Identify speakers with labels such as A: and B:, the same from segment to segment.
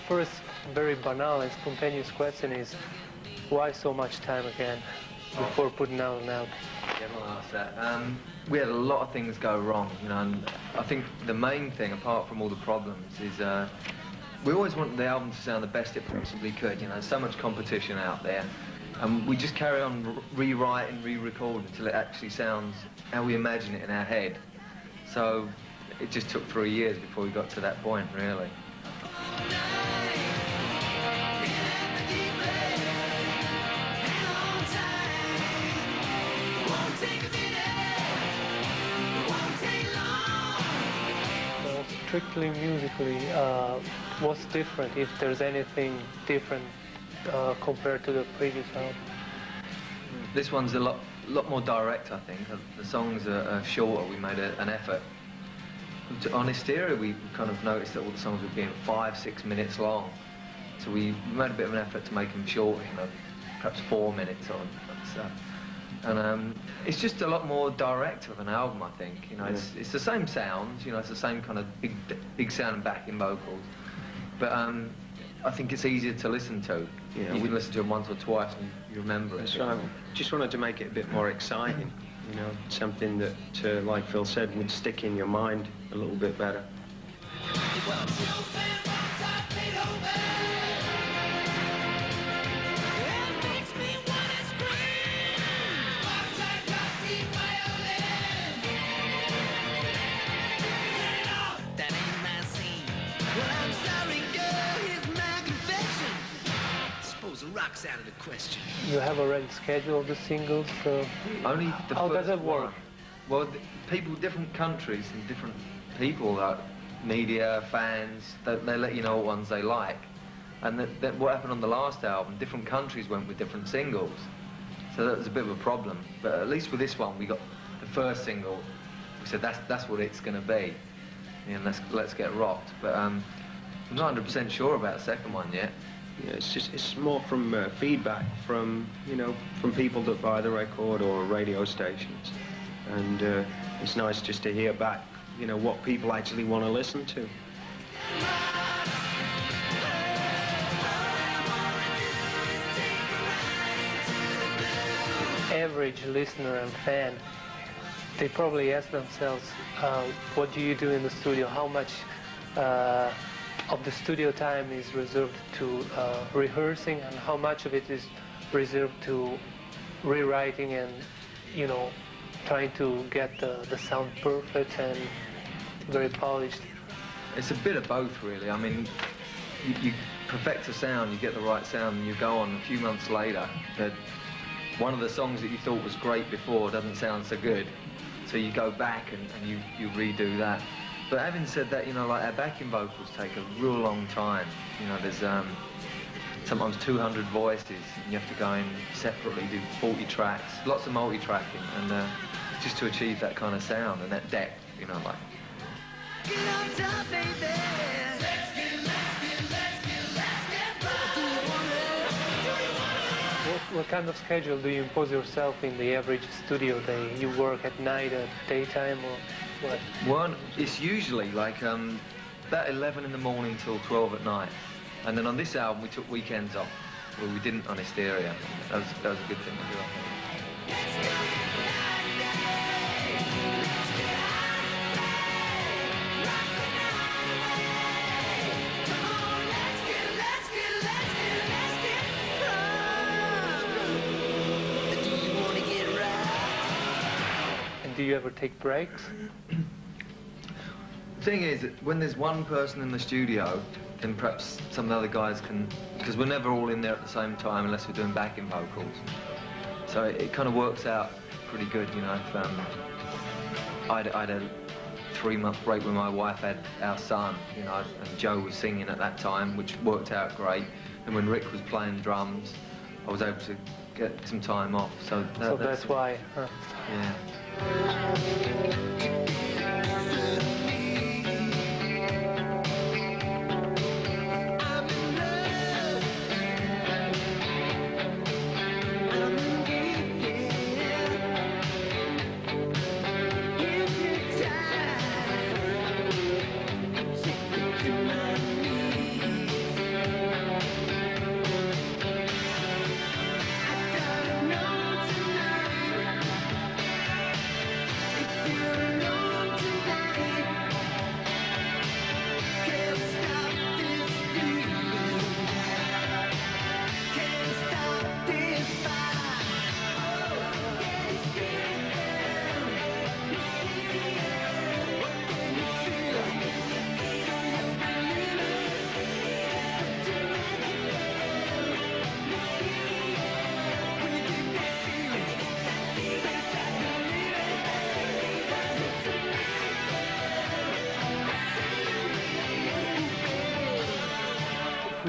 A: first very banal and spontaneous question is, why so much time again before putting out an album?
B: Yeah, I'll ask that. We had a lot of things go wrong, you know, and I think the main thing, apart from all the problems, is we always wanted the album to sound the best it possibly could. You know, there's so much competition out there, and we just carry on rewriting, re-recording until it actually sounds how we imagine it in our head. So it just took 3 years before we got to that point, really.
A: Strictly musically, what's different, if there's anything different compared to the previous album?
B: This one's a lot more direct, I think. The songs are shorter. We made an effort. On Hysteria, we kind of noticed that all the songs were being 5-6 minutes long. So we made a bit of an effort to make them shorter, you know, perhaps 4 minutes on stuff. And it's just a lot more direct of an album, I think. You know, it's the same sounds, you know, it's the same kind of big sound and backing vocals. But I think it's easier to listen to.
C: Yeah,
B: you can listen to it once or twice and you remember it.
C: That's right. Just wanted to make it a bit more exciting, you know, something that, like Phil said, would stick in your mind a little bit better.
D: Rocks out of the question.
A: You have already scheduled the singles, so
B: only the
A: how does it work?
B: One. Well, people, different countries and different people, like media, fans, they let you know what ones they like. And what happened on the last album, different countries went with different singles. So that was a bit of a problem. But at least with this one, we got the first single. We said that's what it's going to be. And let's get rocked. But I'm not 100% sure about the second one yet.
C: Yeah, it's more from feedback from, you know, from people that buy the record or radio stations, and it's nice just to hear back, you know, what people actually want to listen to.
A: Average listener and fan, they probably ask themselves, what do you do in the studio? How much of the studio time is reserved to rehearsing, and how much of it is reserved to rewriting and, you know, trying to get the sound perfect and very polished?
B: It's a bit of both, really. I mean, you perfect a sound, you get the right sound, and you go on a few months later that one of the songs that you thought was great before doesn't sound so good. So you go back and you redo that. But having said that, you know, like our backing vocals take a real long time. You know, there's sometimes 200 voices, and you have to go in separately, do 40 tracks, lots of multi-tracking, and just to achieve that kind of sound and that depth, you know, like.
A: What kind of schedule do you impose yourself in the average studio day? You work at night, at daytime, or what?
B: Well, it's usually like about 11 in the morning till 12 at night. And then on this album, we took weekends off, where we didn't on Hysteria. That was a good thing to do, I think.
A: Do you ever take breaks?
B: The thing is, when there's one person in the studio, then perhaps some of the other guys can, because we're never all in there at the same time unless we're doing backing vocals. So it kind of works out pretty good, you know. If, I had a 3-month break when my wife had our son, you know, and Joe was singing at that time, which worked out great. And when Rick was playing drums, I was able to get some time off. So
A: that's why. Huh?
B: Yeah.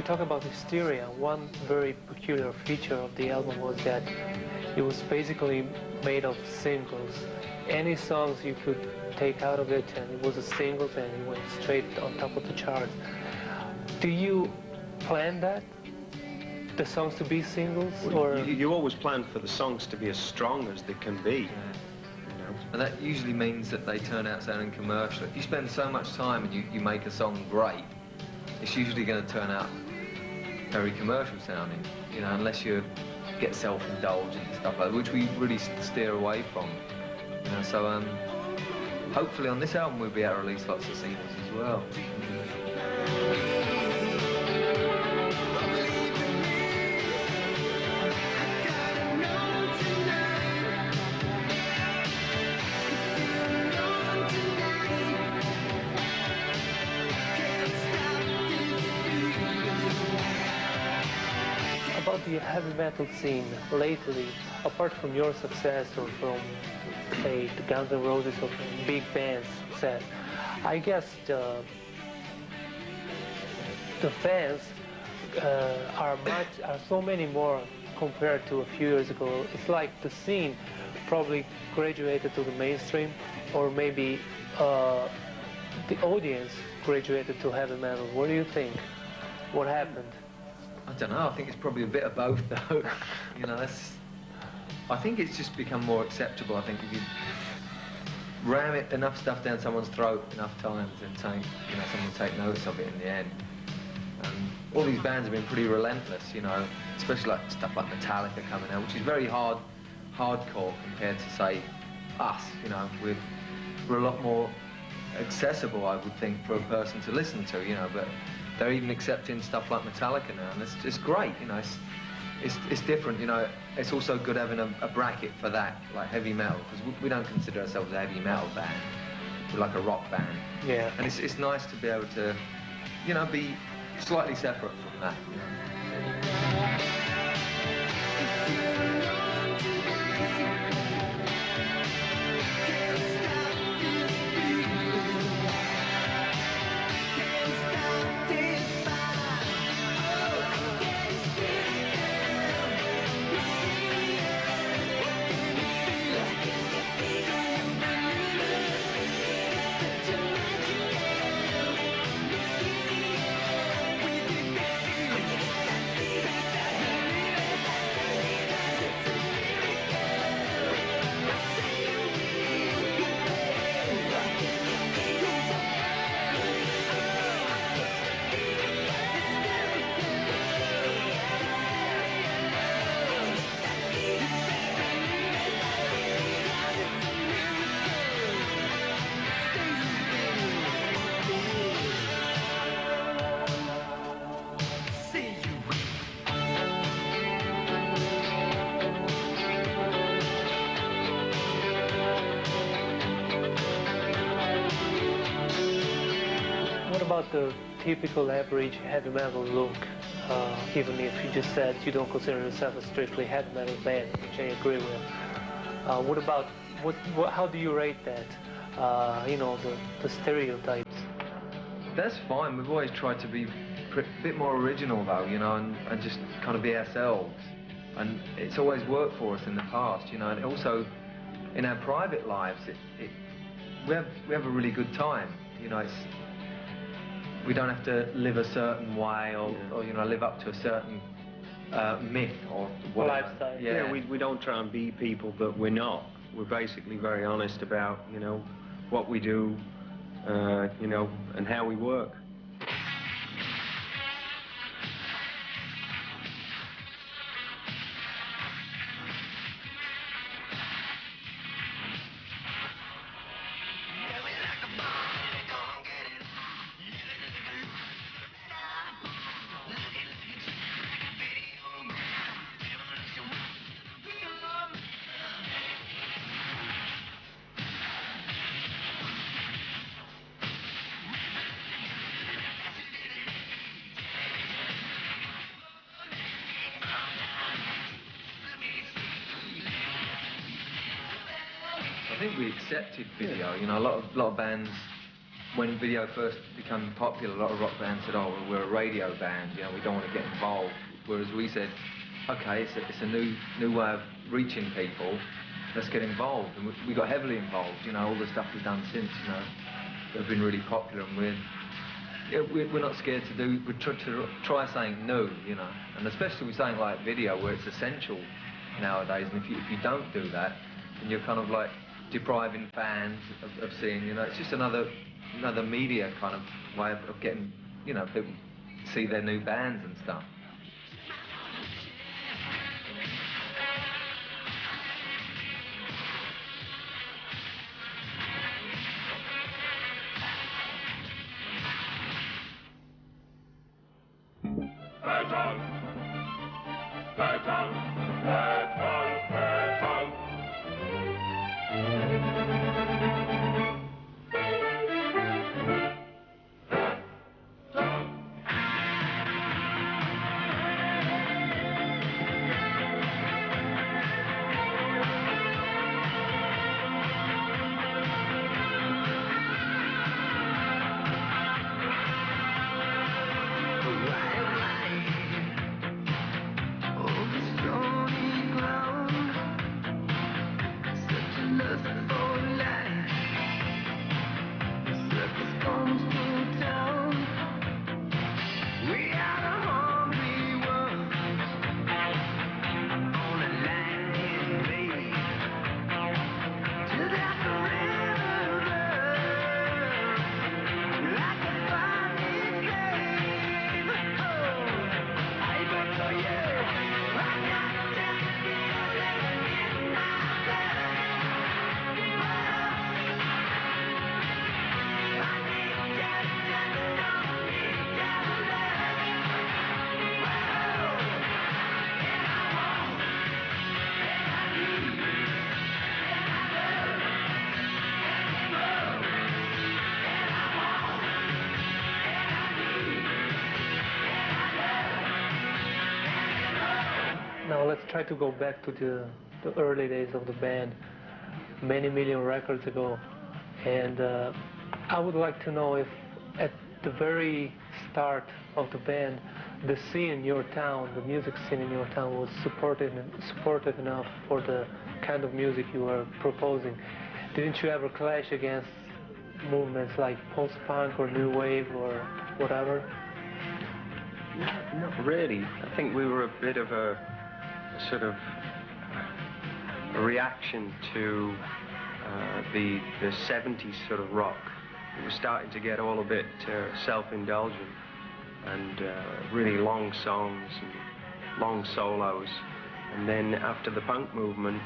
A: we talk about hysteria, one very peculiar feature of the album was that it was basically made of singles. Any songs you could take out of it and it was a single and it went straight on top of the charts. Do you plan that? The songs to be singles? Or
C: You always plan for the songs to be as strong as they can be.
B: And that usually means that they turn out sounding commercial. If you spend so much time and you make a song great, it's usually going to turn out very commercial sounding, you know, unless you get self-indulgent and stuff like that, which we really steer away from. You know, so hopefully on this album we'll be able to release lots of singles as well.
A: about the heavy metal scene lately, apart from your success or from, say, the Guns N' Roses or from big bands success, I guess the fans are so many more compared to a few years ago. It's like the scene probably graduated to the mainstream, or maybe the audience graduated to heavy metal. What do you think? What happened?
B: I don't know. I think it's probably a bit of both, though. You know, I think it's just become more acceptable. I think if you ram enough stuff down someone's throat enough times, then someone will take notice of it in the end. All these bands have been pretty relentless, you know, especially like stuff like Metallica coming out, which is very hardcore compared to, say, us. You know, we're a lot more accessible, I would think, for a person to listen to, you know. But they're even accepting stuff like Metallica now, and it's great, you know. It's different, you know. It's also good having a bracket for that, like heavy metal, because we don't consider ourselves a heavy metal band. We're like a rock band.
A: Yeah.
B: And it's nice to be able to, you know, be slightly separate from that. You know?
A: The typical average heavy metal look, even if you just said you don't consider yourself a strictly heavy metal band, which I agree with. What about, how do you rate that? You know, the stereotypes.
B: That's fine. We've always tried to be a bit more original, though, you know, and just kind of be ourselves. And it's always worked for us in the past, you know, and also in our private lives, we have a really good time, you know. We don't have to live a certain way or you know, live up to a certain myth or whatever.
A: Lifestyle.
C: Yeah, we don't try and be people that we're not. We're basically very honest about, you know, what we do, you know, and how we work.
B: I think we accepted video. You know, a lot of bands when video first became popular, a lot of rock bands said, oh, we're a radio band, you know, we don't want to get involved. Whereas we said, okay, it's a new way of reaching people, let's get involved. And we got heavily involved, you know, all the stuff we've done since, you know, have been really popular, and we're not scared to do, we try something new, you know, and especially with something like video where it's essential nowadays, and if you don't do that, then you're kind of like depriving fans of seeing, you know, it's just another media kind of way of getting, you know, people see their new bands and stuff.
A: Now let's try to go back to the early days of the band, many million records ago. And I would like to know if at the very start of the band, the scene in your town, the music scene in your town was supportive enough for the kind of music you were proposing. Didn't you ever clash against movements like post-punk or new wave or whatever?
C: Not really. I think we were a bit of a sort of a reaction to the 70s sort of rock. It was starting to get all a bit self-indulgent and really long songs and long solos. And then after the punk movement,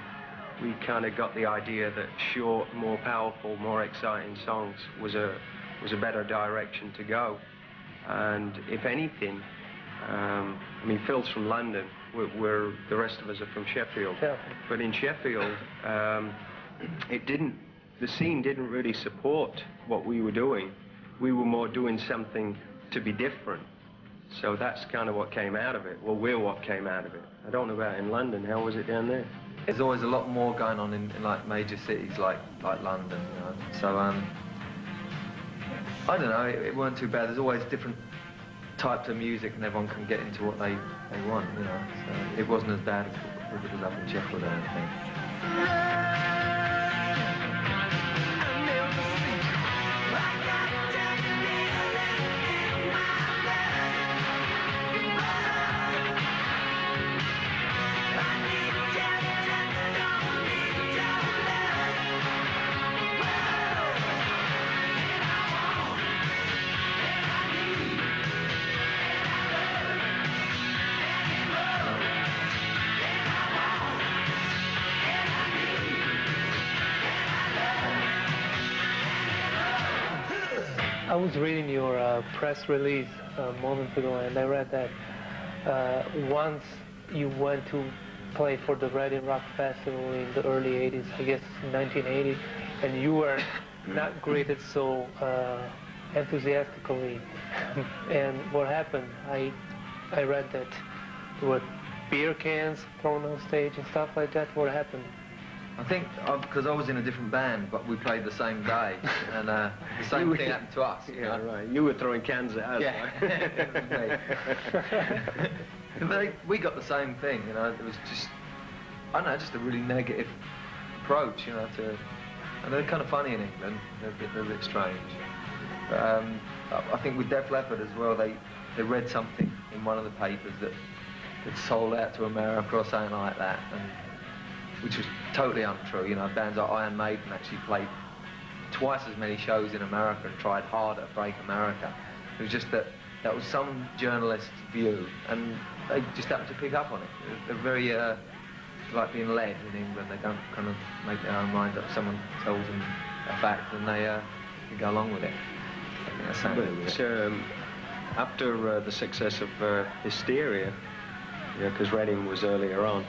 C: we kind of got the idea that short, more powerful, more exciting songs was a better direction to go. And if anything, I mean, Phil's from London, the rest of us are from Sheffield.
A: Yeah.
C: But in Sheffield, the scene didn't really support what we were doing. We were more doing something to be different. So that's kind of what came out of it. Well, we're what came out of it. I don't know about in London. How was it down there?
B: There's always a lot more going on in like major cities like London, you know. So I don't know, it weren't too bad. There's always different types of music and everyone can get into what they want, you know. So it wasn't as bad as it was up in Sheffield, I don't think.
A: I was reading your press release moments ago, and I read that once you went to play for the Reading Rock Festival in the early 80s, I guess 1980, and you were not greeted so enthusiastically. And what happened? I read that there were beer cans thrown on stage and stuff like that. What happened?
B: I think because I was in a different band, but we played the same day, and the same thing happened to us.
C: Yeah, right. You were throwing cans at us,
B: yeah.
C: right?
B: We got the same thing, you know. It was just, I don't know, just a really negative approach, you know. And they're kind of funny in England. They're a bit strange. But, I think with Def Leppard as well, they read something in one of the papers that sold out to America or something like that, which was totally untrue. You know, bands like Iron Maiden actually played twice as many shows in America and tried harder to break America. It was just that was some journalist's view, and they just happened to pick up on it. They're very like being led in England. They don't kind of make their own mind up. Someone tells them a fact, and they go along with it. I think that's how they do it.
C: After the success of Hysteria, because Reading was earlier on,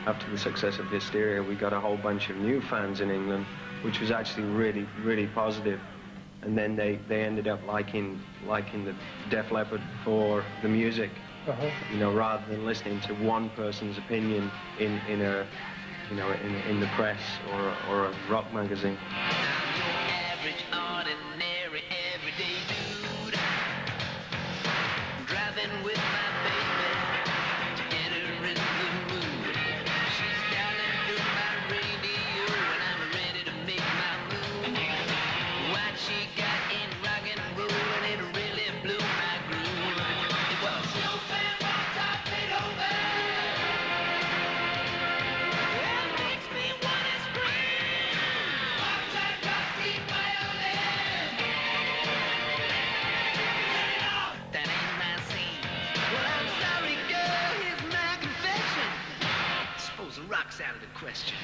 C: after the success of Hysteria, we got a whole bunch of new fans in England, which was actually really, really positive. And then they ended up liking the Def Leppard for the music, you know, rather than listening to one person's opinion in the press or a rock magazine.
D: Out of the question.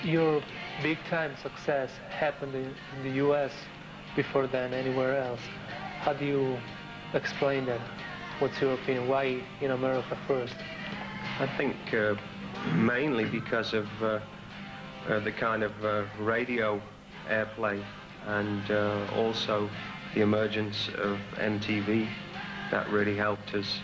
A: Your big-time success happened in the U.S. before than anywhere else. How do you explain that? What's your opinion? Why in America first?
C: I think mainly because of the kind of radio airplay and also the emergence of MTV. That really helped us.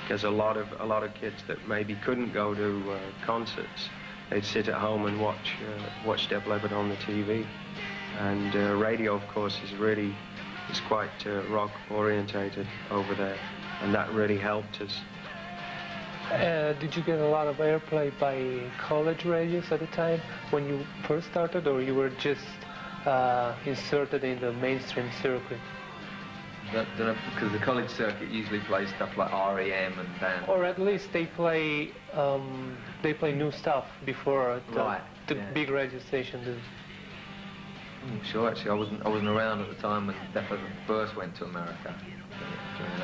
C: Because a lot of kids that maybe couldn't go to concerts, they'd sit at home and watch Def Leppard on the TV, and radio, of course, is quite rock orientated over there, and that really helped us.
A: Did you get a lot of airplay by college radios at the time when you first started, or you were just inserted in the mainstream circuit?
B: Because the college circuit usually plays stuff like REM and bands.
A: Or at least they play new stuff before the big radio station do.
B: Sure, actually, I wasn't around at the time when Def Leppard first went to America during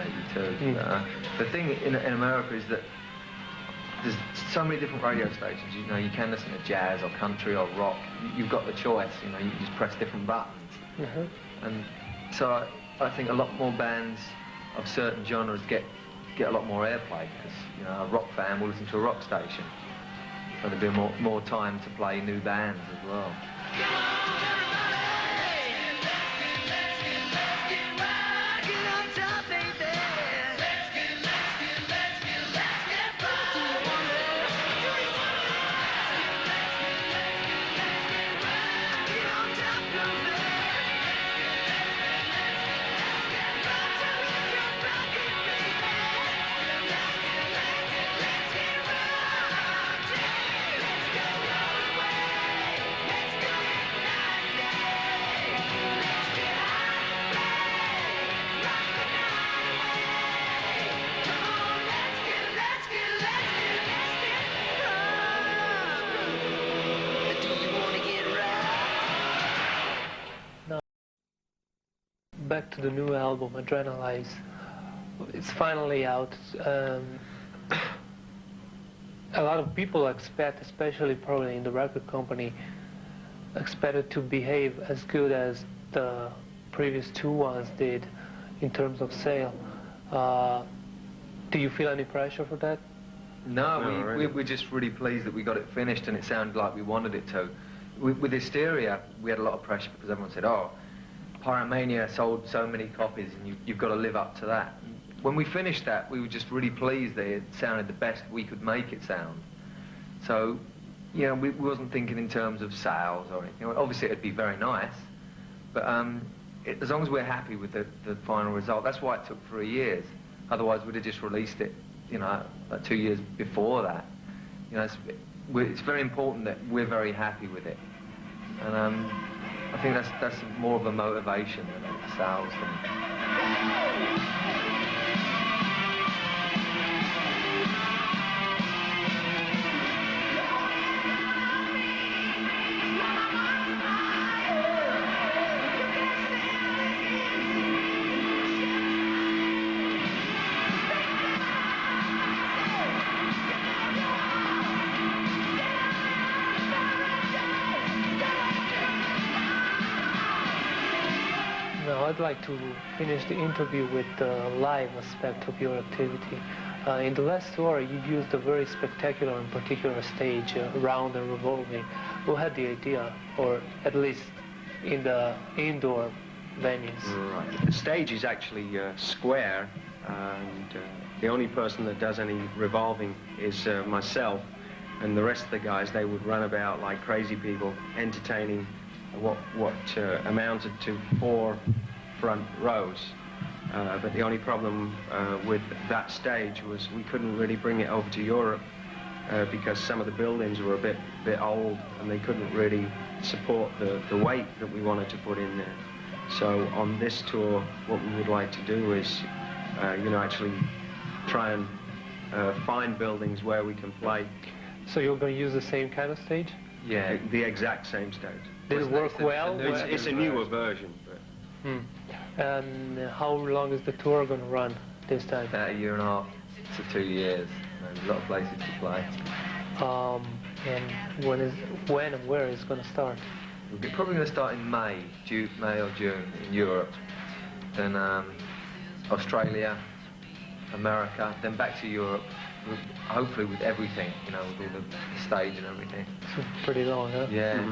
B: '82. The thing in America is that there's so many different radio stations. You know, you can listen to jazz or country or rock. You've got the choice. You know, you can just press different buttons. And so I think a lot more bands of certain genres get a lot more airplay because, you know, a rock fan will listen to a rock station. So there'll be more time to play new bands as well.
A: Back to the new album, Adrenalize. It's finally out. A lot of people expect, especially probably in the record company, expect it to behave as good as the previous two ones did in terms of sale. Do you feel any pressure for that?
B: No, we're just really pleased that we got it finished and it sounded like we wanted it to. With Hysteria, we had a lot of pressure because everyone said, oh, Pyromania sold so many copies and you've got to live up to that. When we finished that, we were just really pleased that it sounded the best we could make it sound. So, you know, we wasn't thinking in terms of sales or anything. Obviously, it'd be very nice, but as long as we're happy with the final result, that's why it took 3 years. Otherwise, we'd have just released it, you know, like 2 years before that. You know, it's very important that we're very happy with it, and I think that's more of a motivation than a sales thing.
A: Now, I'd like to finish the interview with the live aspect of your activity. In the last tour, you used a very spectacular and particular stage, round and revolving. Who had the idea, or at least in the indoor venues?
C: Right. The stage is actually square, and the only person that does any revolving is myself, and the rest of the guys, they would run about like crazy people, entertaining what amounted to 4 front rows. But the only problem with that stage was we couldn't really bring it over to Europe because some of the buildings were a bit old and they couldn't really support the weight that we wanted to put in there. So on this tour, what we would like to do is, you know, actually try and find buildings where we can play.
A: So you're going to use the same kind of stage?
B: Yeah.
C: The exact same stage.
A: Did it work well?
C: It's a newer version. But
A: And how long is the tour going to run this time?
B: About 1.5 years to 2 years. There's a lot of places to play.
A: And when and where is it going to start?
B: We're probably going to start in May or June in Europe. Then Australia, America, then back to Europe. Hopefully with everything, you know, with all the stage and everything.
A: It's pretty long, huh?
B: Yeah.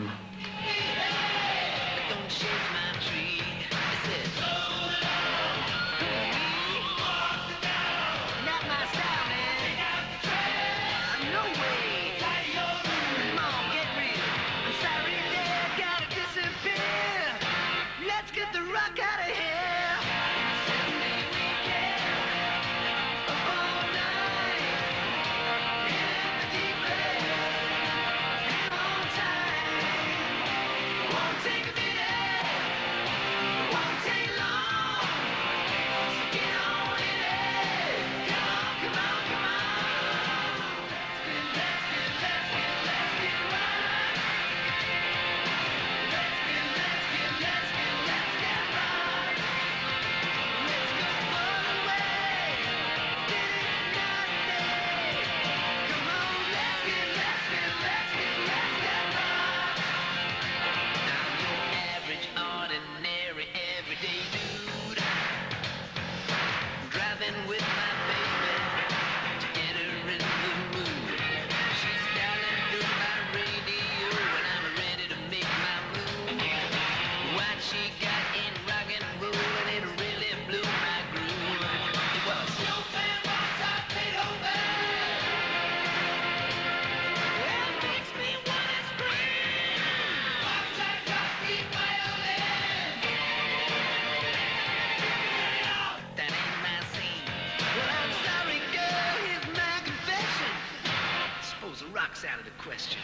D: Out of the question.